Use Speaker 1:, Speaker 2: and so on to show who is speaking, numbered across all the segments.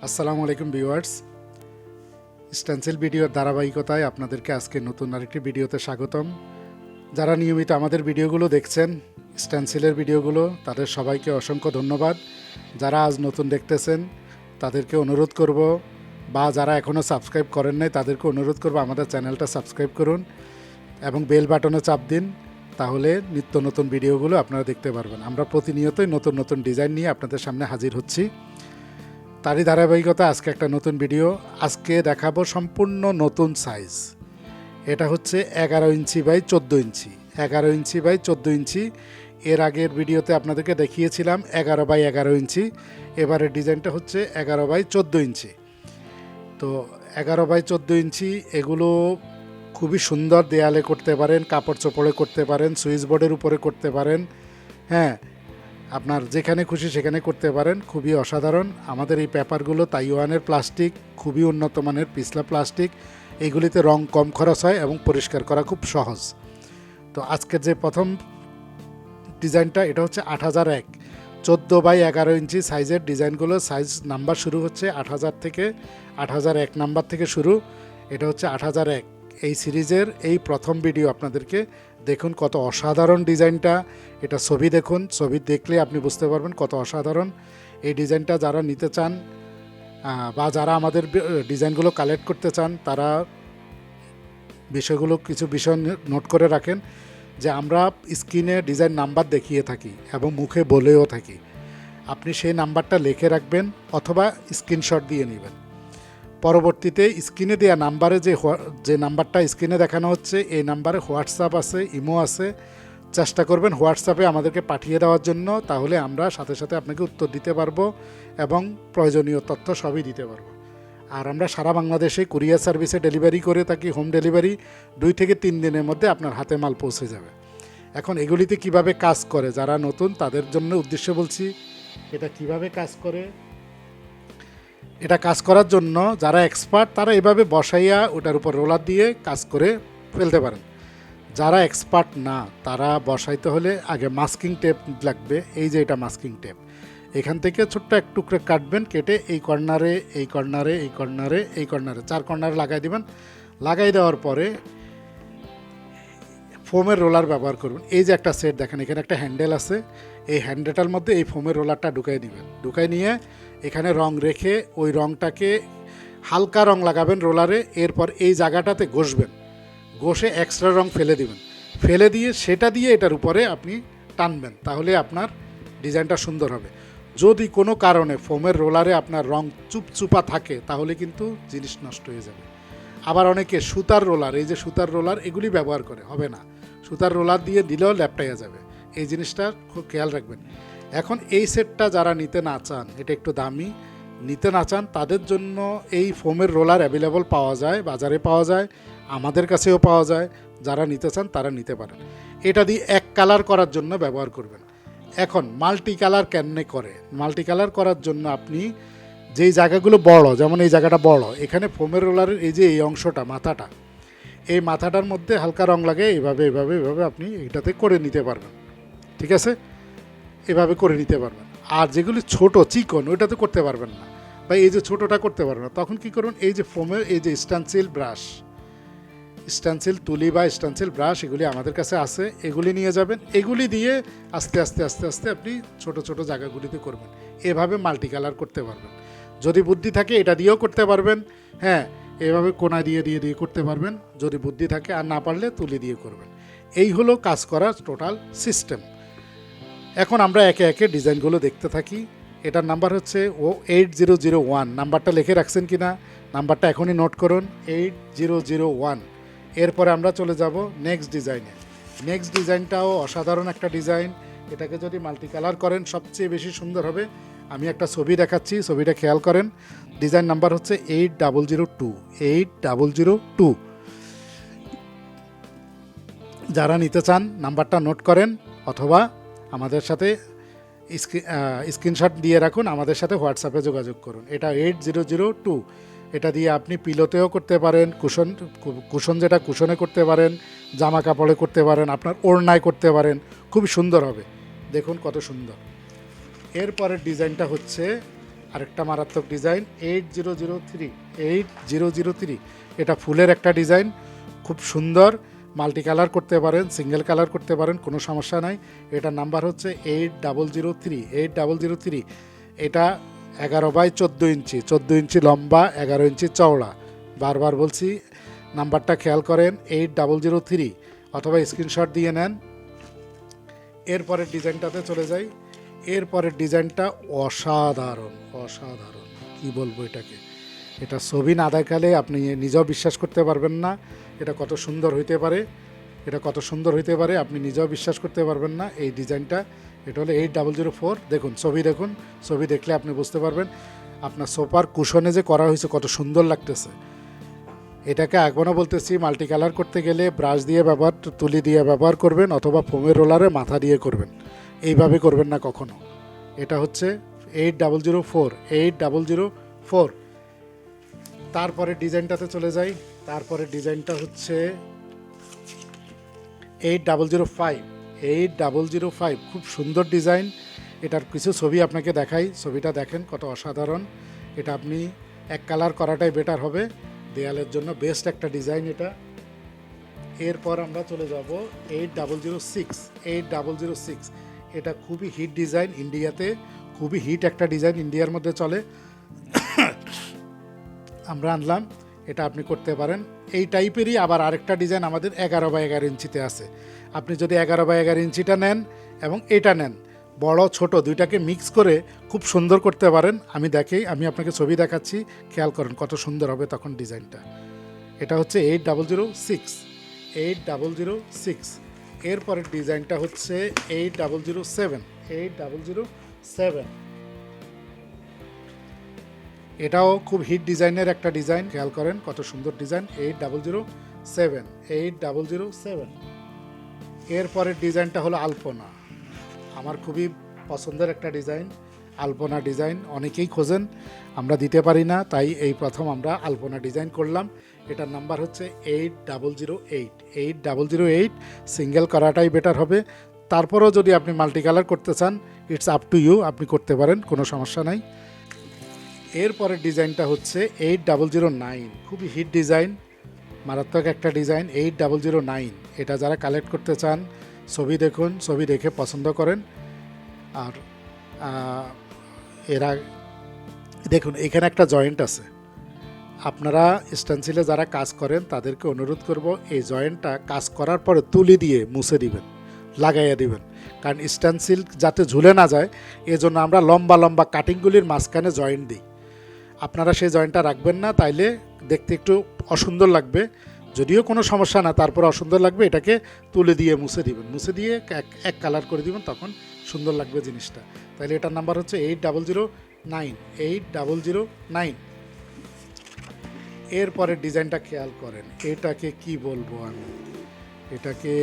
Speaker 1: আসসালামু আলাইকুম viewers, stencil ভিডিওর ধারাবাহিকতায় আপনাদেরকে আজকে নতুন আরেকটি ভিডিওতে স্বাগতম। যারা নিয়মিত আমাদের ভিডিওগুলো দেখছেন, স্টেনসিলের ভিডিওগুলো, তাদের সবাইকে অসংখ্য ধন্যবাদ। যারা আজ নতুন দেখতেছেন তাদেরকে অনুরোধ করব, বা যারা এখনও সাবস্ক্রাইব করেন নাই তাদেরকে অনুরোধ করব আমাদের চ্যানেলটা সাবস্ক্রাইব করুন এবং বেল বাটনে চাপ দিন। তাহলে নিত্য নতুন ভিডিওগুলো আপনারা দেখতে পারবেন। আমরা প্রতিনিয়তই নতুন নতুন ডিজাইন নিয়ে আপনাদের সামনে হাজির হচ্ছি। তারই ধারাবাহিকতা আজকে একটা নতুন ভিডিও। আজকে দেখাবো সম্পূর্ণ নতুন সাইজ। এটা হচ্ছে 11 inch by 14 inch, 11 inch by 14 ইঞ্চি। এর আগের ভিডিওতে আপনাদেরকে দেখিয়েছিলাম 11 বাই 11 ইঞ্চি। এবারের ডিজাইনটা হচ্ছে 11 বাই 14 ইঞ্চি। তো 11 বাই 14 ইঞ্চি এগুলো খুবই সুন্দর, দেয়ালে করতে পারেন, কাপড় চোপড়ে করতে পারেন, সুইচ বোর্ডের উপরে করতে পারেন, হ্যাঁ আপনার যেখানে খুশি সেখানে করতে পারেন। খুবই অসাধারণ। আমাদের এই পেপারগুলো তাইওয়ানের প্লাস্টিক, খুবই উন্নত মানের পিছলা প্লাস্টিক। এইগুলিতে রং কম খরচ হয় এবং পরিষ্কার করা খুব সহজ। তো আজকের যে প্রথম ডিজাইনটা, এটা হচ্ছে 8001, 14 বাই 11 ইঞ্চি সাইজের ডিজাইনগুলো। সাইজ নাম্বার শুরু হচ্ছে 8000 থেকে, 8001 নাম্বার থেকে শুরু। এটা হচ্ছে 8001 এই সিরিজের এই প্রথম ভিডিও আপনাদেরকে। দেখুন কত অসাধারণ ডিজাইনটা। এটা ছবি দেখুন, ছবি দেখলে আপনি বুঝতে পারবেন কত অসাধারণ এই ডিজাইনটা। যারা নিতে চান বা যারা আমাদের ডিজাইনগুলো কালেক্ট করতে চান, তারা কিছু বিষয় নোট করে রাখেন যে আমরা স্ক্রিনে ডিজাইন নাম্বার দেখিয়ে থাকি এবং মুখে বলেও থাকি। আপনি সেই নাম্বারটা লিখে রাখবেন অথবা স্ক্রিনশট দিয়ে নেবেন। পরবর্তীতে স্ক্রিনে দেওয়া নাম্বারে যে নাম্বারটা স্ক্রিনে দেখানো হচ্ছে, এই নাম্বারে হোয়াটসঅ্যাপ আছে, ইমো আছে। চেষ্টা করবেন হোয়াটসঅ্যাপে আমাদেরকে পাঠিয়ে দেওয়ার জন্য, তাহলে আমরা সাথে সাথে আপনাকে উত্তর দিতে পারবো এবং প্রয়োজনীয় তথ্য সবই দিতে পারবো। আর আমরা সারা বাংলাদেশে কুরিয়ার সার্ভিসে ডেলিভারি করে থাকি। হোম ডেলিভারি 2 থেকে 3 দিনের মধ্যে আপনার হাতে মাল পৌঁছে যাবে। এখন এগুলিতে কিভাবে কাজ করে, যারা নতুন তাদের জন্য উদ্দেশ্যে বলছি এটা কিভাবে কাজ করে। এটা কাজ করার জন্য যারা এক্সপার্ট তারা এভাবে বসাইয়া ওটার উপর রোলার দিয়ে কাজ করে ফেলতে পারেন। যারা এক্সপার্ট না, তারা বসাইতে হলে আগে মাস্কিং টেপ লাগবে। এই যে এটা মাস্কিং টেপ, এখান থেকে ছোট্ট এক টুকরো কাটবেন, কেটে এই কর্নারে, এই কর্নারে, এই কর্নারে, এই কর্নারে, 4 কর্নারে লাগাই দিবেন। লাগাই দেওয়ার পরে ফোমের রোলার ব্যবহার করবেন। এই যে একটা সেট দেখেন, এখানে একটা হ্যান্ডেল আছে। এই হ্যান্ডেলটার মধ্যে এই ফোমের রোলারটা ঢুকাই দিবেন। ঢুকাই নিয়ে এখানে রং রেখে ওই রংটাকে হালকা রং লাগাবেন রোলারে। এরপর এই জায়গাটাতে ঘষবেন, ঘষে এক্সট্রা রং ফেলে দিবেন। ফেলে দিয়ে সেটা দিয়ে এটার উপরে আপনি টানবেন, তাহলে আপনার ডিজাইনটা সুন্দর হবে। যদি কোনো কারণে ফোমের রোলারে আপনার রং চুপচুপা থাকে, তাহলে কিন্তু জিনিস নষ্ট হয়ে যাবে। আবার অনেকে সুতার রোলার, এই যে সুতার রোলার, এগুলি ব্যবহার করে, হবে না। সুতার রোলার দিয়ে দিলেও ল্যাপটাইয়া যাবে। এই জিনিসটা খুব খেয়াল রাখবেন। এখন এই সেটটা যারা নিতে না চান, এটা একটু দামি, নিতে না চান, তাদের জন্য এই ফোমের রোলার অ্যাভেলেবল পাওয়া যায়, বাজারে পাওয়া যায়, আমাদের কাছেও পাওয়া যায়। যারা নিতে চান তারা নিতে পারেন। এটা দিয়ে এক কালার করার জন্য ব্যবহার করবেন। এখন মাল্টি কালার কেমনে করে? মাল্টি কালার করার জন্য আপনি যেই জায়গাগুলো বড়, যেমন এই জায়গাটা বড়, এখানে ফোমের রোলারের এই যে এই অংশটা, মাথাটা, এই মাথাটার মধ্যে হালকা রং লাগে। এইভাবে এভাবে এভাবে আপনি এটাতে করে নিতে পারবেন। ঠিক আছে, এভাবে করে নিতে পারবেন। আর যেগুলি ছোট চিকন, ওইটাতে করতে পারবেন না, বা এই যে ছোটোটা করতে পারবেন না। তখন কি করুন, এই যে ফোমের এই যে স্টেনসিল ব্রাশ, স্টেনসিল তুলি বা স্টেনসিল ব্রাশ, এগুলি আমাদের কাছে আছে, এগুলি নিয়ে যাবেন। এগুলি দিয়ে আস্তে আস্তে আস্তে আস্তে আপনি ছোট ছোট জায়গাগুলিতে করবেন। এভাবে মাল্টি কালার করতে পারবেন। যদি বুদ্ধি থাকে এটা দিয়েও করতে পারবেন, হ্যাঁ, এভাবে কোনা দিয়ে দিয়ে দিয়ে করতে পারবেন যদি বুদ্ধি থাকে। আর না পারলে তুলি দিয়ে করবেন। এই হলো কাজ করার টোটাল সিস্টেম। এখন আমরা একে একে ডিজাইনগুলো দেখতে থাকি। এটার নাম্বার হচ্ছে 8001। নাম্বারটা লিখে রাখছেন কি না? নাম্বারটা এখনই নোট করুন, 8001। এরপরে আমরা চলে যাব নেক্সট ডিজাইনে। নেক্সট ডিজাইনটাও অসাধারণ একটা ডিজাইন। এটাকে যদি মাল্টি কালার করেন সবচেয়ে বেশি সুন্দর হবে। আমি একটা ছবি দেখাচ্ছি, ছবিটা খেয়াল করেন। ডিজাইন নাম্বার হচ্ছে 8002, 8002। যারা নিতে চান নাম্বারটা নোট করেন, অথবা আমাদের সাথে স্ক্রিনশট দিয়ে রাখুন, আমাদের সাথে হোয়াটসঅ্যাপে যোগাযোগ করুন। এটা 8002। এটা দিয়ে আপনি পিলোতেও করতে পারেন, কুশন যেটা কুশনে করতে পারেন, জামা কাপড়ে করতে পারেন, আপনার ওড়নায় করতে পারেন। খুবই সুন্দর হবে, দেখুন কত সুন্দর। এরপরের ডিজাইনটা হচ্ছে আরেকটা মারাত্মক ডিজাইন 8003 এটা ফুলের একটা ডিজাইন, খুব সুন্দর। মাল্টি কালার করতে পারেন, সিঙ্গেল কালার করতে পারেন, কোনো সমস্যা নাই। এটার নাম্বার হচ্ছে 8003। এটা 11x14 ইঞ্চি, 14 ইঞ্চি লম্বা, 11 ইঞ্চি চওড়া। বারবার বলছি, নাম্বারটা খেয়াল করেন 8003, অথবা স্ক্রিনশট দিয়ে নেন। এরপরের ডিজাইনটাতে চলে যাই। এরপরের ডিজাইনটা অসাধারণ, কি বলবো এটাকে, এটা ছবি না দেখালে আপনি নিজেও বিশ্বাস করতে পারবেন না এটা কত সুন্দর হইতে পারে, আপনি নিজেও বিশ্বাস করতে পারবেন না এই ডিজাইনটা। এটা হলো 8004। দেখুন ছবি দেখলে আপনি বুঝতে পারবেন আপনার সোফার কুশনে যে করা হয়েছে কত সুন্দর লাগতেছে। এটাকে এখনও বলতেছি, মাল্টি কালার করতে গেলে ব্রাশ দিয়ে তুলি দিয়ে ব্যবহার করবেন, অথবা ফোমের রোলারে মাথা দিয়ে করবেন, এইভাবে করবেন না কখনো। এটা হচ্ছে 8004। তারপরে ডিজাইনটাতে চলে যাই। তারপরে ডিজাইনটা হচ্ছে 8005। খুব সুন্দর ডিজাইন। এটার কিছু ছবি আপনাকে দেখাই, ছবিটা দেখেন কত অসাধারণ। এটা আপনি এক কালার করাটাই বেটার হবে, দেয়ালের জন্য বেস্ট একটা ডিজাইন এটা। এরপর আমরা চলে যাব 8006। এটা খুবই হিট ডিজাইন, ইন্ডিয়াতে খুবই হিট একটা ডিজাইন, ইন্ডিয়ার মধ্যে চলে। আমরা আনলাম, এটা আপনি করতে পারেন। এই টাইপেরই আবার আরেকটা ডিজাইন আমাদের 11x11 ইঞ্চিতে আছে। আপনি যদি 11x11 ইঞ্চিটা নেন এবং এটা নেন, বড় ছোট দুইটাকে মিক্স করে খুব সুন্দর করতে পারেন। আমি আপনাকে ছবি দেখাচ্ছি, খেয়াল করেন কত সুন্দর হবে তখন ডিজাইনটা। এটা হচ্ছে 8006। এরপরের ডিজাইনটা হচ্ছে 8007। এটাও খুব হিট ডিজাইনের একটা ডিজাইন, খেয়াল করেন কত সুন্দর ডিজাইন। 8007। এরপরের ডিজাইনটা হলো আলপনা। আমার খুবই পছন্দের একটা ডিজাইন, আলপনা ডিজাইন অনেকেই খোঁজেন, আমরা দিতে পারি না, তাই এই প্রথম আমরা আলপনা ডিজাইন করলাম। এটার নাম্বার হচ্ছে 8008। সিঙ্গেল করাটাই বেটার হবে। তারপরেও যদি আপনি মাল্টি কালার করতে চান, ইটস আপ টু ইউ, আপনি করতে পারেন, কোনো সমস্যা নাই। এরপরের ডিজাইনটা হচ্ছে 8009। খুবই হিট ডিজাইন, মারাত্মক একটা ডিজাইন 8009। এটা যারা কালেক্ট করতে চান, ছবি দেখুন, ছবি দেখে পছন্দ করেন। আর এরা দেখুন এখানে একটা জয়েন্ট আছে। আপনারা স্টেনসিলে যারা কাজ করেন তাদেরকে অনুরোধ করব, এই জয়েন্টটা কাজ করার পরে তুলি দিয়ে মুছে দিবেন, লাগাইয়া দিবেন, কারণ স্টেনসিল যাতে ঝুলে না যায় এজন্য আমরা লম্বা লম্বা কাটিংগুলির মাঝখানে জয়েন্ট দিই। আপনারা সেই জয়েন্টটা রাখবেন না, তাইলে দেখতে একটু অসুন্দর লাগবে, যদিও কোনো সমস্যা না, তারপর অসুন্দর লাগবে। এটাকে তুলে দিয়ে মুছে দিবেন, মুছে দিয়ে এক কালার করে দিবেন, তখন সুন্দর লাগবে জিনিসটা। তাহলে এটার নাম্বার হচ্ছে 8009। এরপরে ডিজাইনটা খেয়াল করেন, এটাকে কি বলবো আমি, এটাকে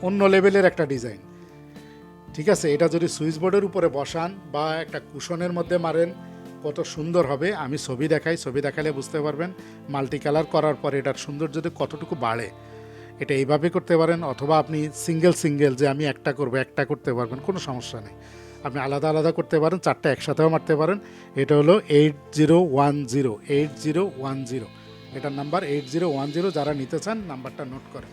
Speaker 1: অন্য লেভেলের একটা ডিজাইন। ঠিক আছে, এটা যদি সুইচ বোর্ডের উপরে বসান বা একটা কুশনের মধ্যে মারেন কত সুন্দর হবে। আমি ছবি দেখাই, ছবি দেখালে বুঝতে পারবেন মাল্টি কালার করার পরে এটার সৌন্দর্যতা কতটুকু বাড়ে। এটা এইভাবে করতে পারেন, অথবা আপনি সিঙ্গেল যে আমি একটা করবো, একটা করতে পারবেন, কোনো সমস্যা নেই। আপনি আলাদা আলাদা করতে পারেন, চারটা একসাথেও মারতে পারেন। এটা হলো 8010। এটার নাম্বার 8010। যারা নিতে চান নাম্বারটা নোট করেন।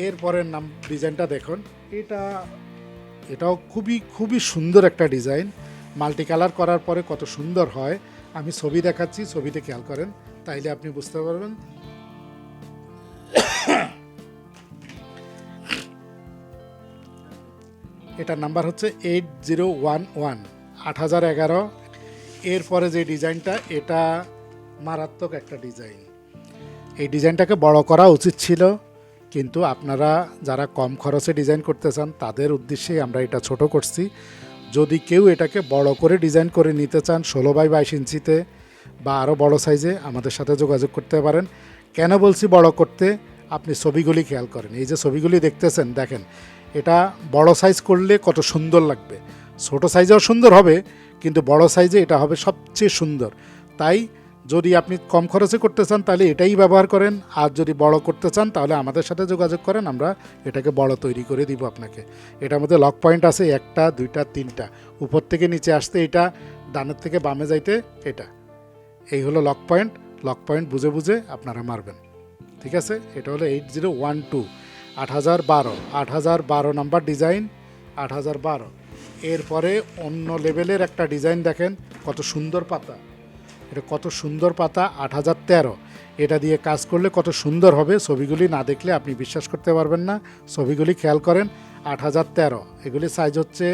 Speaker 1: এরপরের ডিজাইনটা দেখুন, এটাও খুবই সুন্দর একটা ডিজাইন। মাল্টি কালার করার পরে কত সুন্দর হয়, আমি ছবি দেখাচ্ছি, ছবিতে খেয়াল করেন, তাইলে আপনি বুঝতে পারবেন। এটার নাম্বার হচ্ছে 8011। এরপরে যে ডিজাইনটা, এটা মারাত্মক একটা ডিজাইন। এই ডিজাইনটাকে বড় করা উচিত ছিল, কিন্তু আপনারা যারা কম খরচে ডিজাইন করতে চান তাদের উদ্দেশ্যেই আমরা এটা ছোট করছি। যদি কেউ এটাকে বড় করে ডিজাইন করে নিতে চান 16x22 ইঞ্চিতে বা আরও বড় সাইজে, আমাদের সাথে যোগাযোগ করতে পারেন। কেন বলছি বড় করতে, আপনি ছবিগুলি খেয়াল করেন, এই যে ছবিগুলি দেখতেছেন, দেখেন এটা বড় সাইজ করলে কত সুন্দর লাগবে। ছোট সাইজেও সুন্দর হবে, কিন্তু বড় সাইজে এটা হবে সবচেয়ে সুন্দর। তাই যদি আপনি কম খরচে করতে চান তাহলে এটাই ব্যবহার করেন, আর যদি বড় করতে চান তাহলে আমাদের সাথে যোগাযোগ করেন, আমরা এটাকে বড় তৈরি করে দিব আপনাকে। এটার মধ্যে লক পয়েন্ট আছে 1টা 2টা 3টা, উপর থেকে নিচে আসতে এটা, ডানের থেকে বামে যাইতে এটা। এই হলো লক পয়েন্ট। লক পয়েন্ট বুঝে বুঝে আপনারা মারবেন, ঠিক আছে। এটা হলো 8012 8012 8012 নাম্বার ডিজাইন 8012। এরপরে অন্য লেভেলের একটা ডিজাইন দেখেন, কত সুন্দর পাতা, এটা কত সুন্দর পাতা 8013। এটা দিয়ে কাজ করলে কত সুন্দর হবে, ছবিগুলি না দেখলে আপনি বিশ্বাস করতে পারবেন না। ছবিগুলি খেয়াল করেন, 8013। এগুলি সাইজ হচ্ছে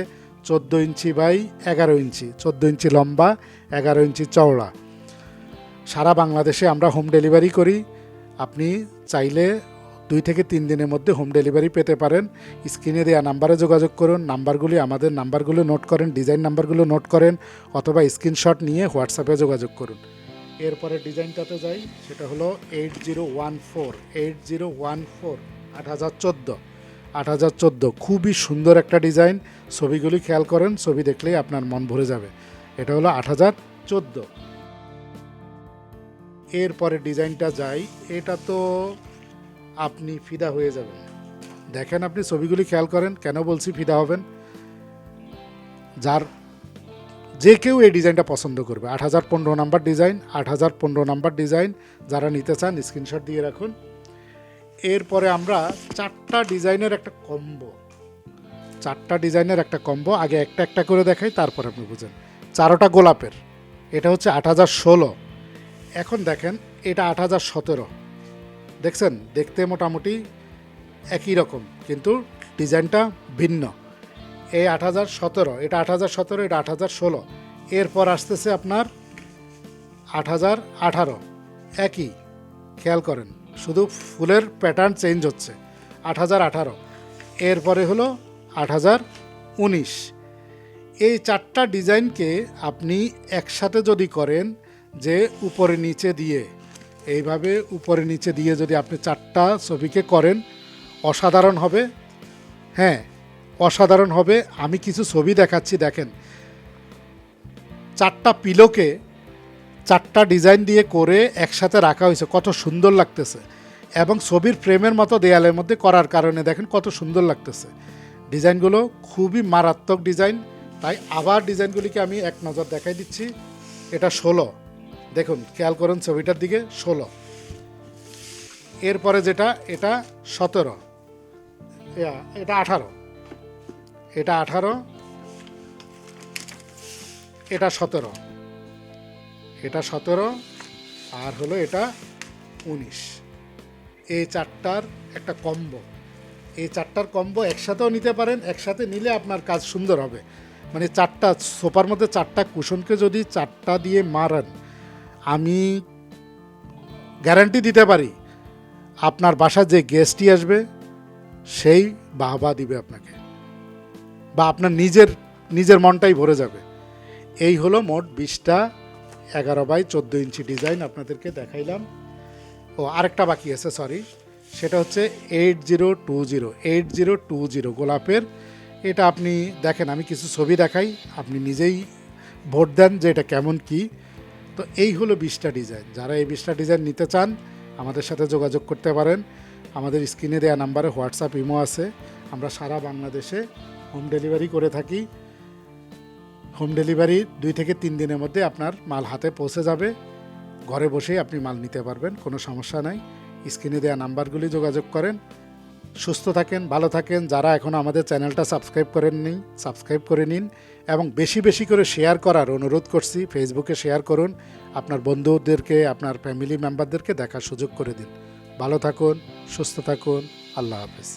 Speaker 1: 14 ইঞ্চি বাই 11 ইঞ্চি, 14 ইঞ্চি লম্বা, 11 ইঞ্চি চওড়া। সারা বাংলাদেশে আমরা হোম ডেলিভারি করি। আপনি চাইলে 2 থেকে 3 দিনের মধ্যে হোম ডেলিভারি পেতে পারেন। স্ক্রিনে দেওয়া নাম্বারে যোগাযোগ করুন, আমাদের নাম্বারগুলো নোট করেন, ডিজাইন নাম্বারগুলো নোট করেন, অথবা স্ক্রিনশট নিয়ে হোয়াটসঅ্যাপে যোগাযোগ করুন। এরপরে ডিজাইনটাতে যাই, সেটা হলো 8014 8014 খুবই সুন্দর একটা ডিজাইন। ছবিগুলি খেয়াল করেন, ছবি দেখলেই আপনার মন ভরে যাবে। এটা হলো 8014। এরপরে ডিজাইনটা যাই, এটা তো আপনি ফিদা হয়ে যাবেন। দেখেন, আপনি ছবিগুলি খেয়াল করেন, কেন বলছি ফিদা হবেন, যে কেউ এই ডিজাইনটা পছন্দ করবে। 8015 নাম্বার ডিজাইন, 8015 নাম্বার ডিজাইন। যারা নিতে চান স্ক্রিনশট দিয়ে রাখুন। এরপরে আমরা 4টা ডিজাইনের একটা কম্বো, আগে একটা একটা করে দেখাই, তারপর আপনি বুঝেন। 4টা গোলাপের, এটা হচ্ছে 8016। এখন দেখেন, এটা 8017। দেখছেন, দেখতে মোটামুটি একই রকম, কিন্তু ডিজাইনটা ভিন্ন। এই 8017, এটা 8017, এটা 8016। এরপর আসতেছে আপনার 8018, একই, খেয়াল করেন, শুধু ফুলের প্যাটার্ন চেঞ্জ হচ্ছে। 8018। এরপরে হলো 8019। এই 4টা ডিজাইনকে আপনি একসাথে যদি করেন, যে উপরে নিচে দিয়ে, এইভাবে উপরে নিচে দিয়ে যদি আপনি 4টা ছবিকে করেন, অসাধারণ হবে। হ্যাঁ, অসাধারণ হবে। আমি কিছু ছবি দেখাচ্ছি, দেখেন, 4টা পিলোকে 4টা ডিজাইন দিয়ে করে একসাথে রাখা হয়েছে, কত সুন্দর লাগতেছে। এবং ছবির ফ্রেমের মতো দেয়ালের মধ্যে করার কারণে দেখেন কত সুন্দর লাগতেছে। ডিজাইনগুলো খুবই মারাত্মক ডিজাইন। তাই আবার ডিজাইনগুলিকে আমি এক নজর দেখাই দিচ্ছি। এটা 16, দেখুন, খেয়াল করুন ছবিটার দিকে, 16। এরপরে যেটা, এটা 17, এটা 18, এটা 18, এটা 17, এটা 17, আর হলো এটা 19। এই 4টার একটা কম্বো। এই 4টার কম্বো একসাথেও নিতে পারেন, একসাথে নিলে আপনার কাজ সুন্দর হবে। মানে 4টা সোফার মধ্যে 4টা কুশনকে যদি 4টা দিয়ে মারেন, আমি গ্যারান্টি দিতে পারি আপনার বাসায় যে গেস্টই আসবে সেই বাহবা দিবে আপনাকে, বা আপনার নিজের মনটাই ভরে যাবে। এই হলো মোট 20টা 11 বাই 14 ইঞ্চি ডিজাইন আপনাদেরকে দেখাইলাম। ও আরেকটা বাকি আছে, সরি, সেটা হচ্ছে 8020 গোলাপের। এটা আপনি দেখেন, আমি কিছু ছবি দেখাই, আপনি নিজেই ভোট দেন যে এটা কেমন কি। তো এই হলো 20টা ডিজাইন। যারা এই 20টা ডিজাইন নিতে চান আমাদের সাথে যোগাযোগ করতে পারেন। আমাদের স্ক্রিনে দেওয়া নাম্বারে হোয়াটসঅ্যাপ, ইমো আছে। আমরা সারা বাংলাদেশে হোম ডেলিভারি করে থাকি। হোম ডেলিভারি 2 থেকে 3 দিনের মধ্যে আপনার মাল হাতে পৌঁছে যাবে। ঘরে বসেই আপনি মাল নিতে পারবেন, কোনো সমস্যা নাই। স্ক্রিনে দেওয়া নাম্বারগুলি যোগাযোগ করেন। সুস্থ থাকেন, ভালো থাকেন। যারা এখনও আমাদের চ্যানেলটা সাবস্ক্রাইব করেননি, সাবস্ক্রাইব করে নিন এবং বেশি বেশি করে শেয়ার করার অনুরোধ করছি। ফেসবুকে শেয়ার করুন, আপনার বন্ধুদেরকে, আপনার ফ্যামিলি মেম্বারদেরকে দেখার সুযোগ করে দিন। ভালো থাকুন, সুস্থ থাকুন। আল্লাহ হাফেজ।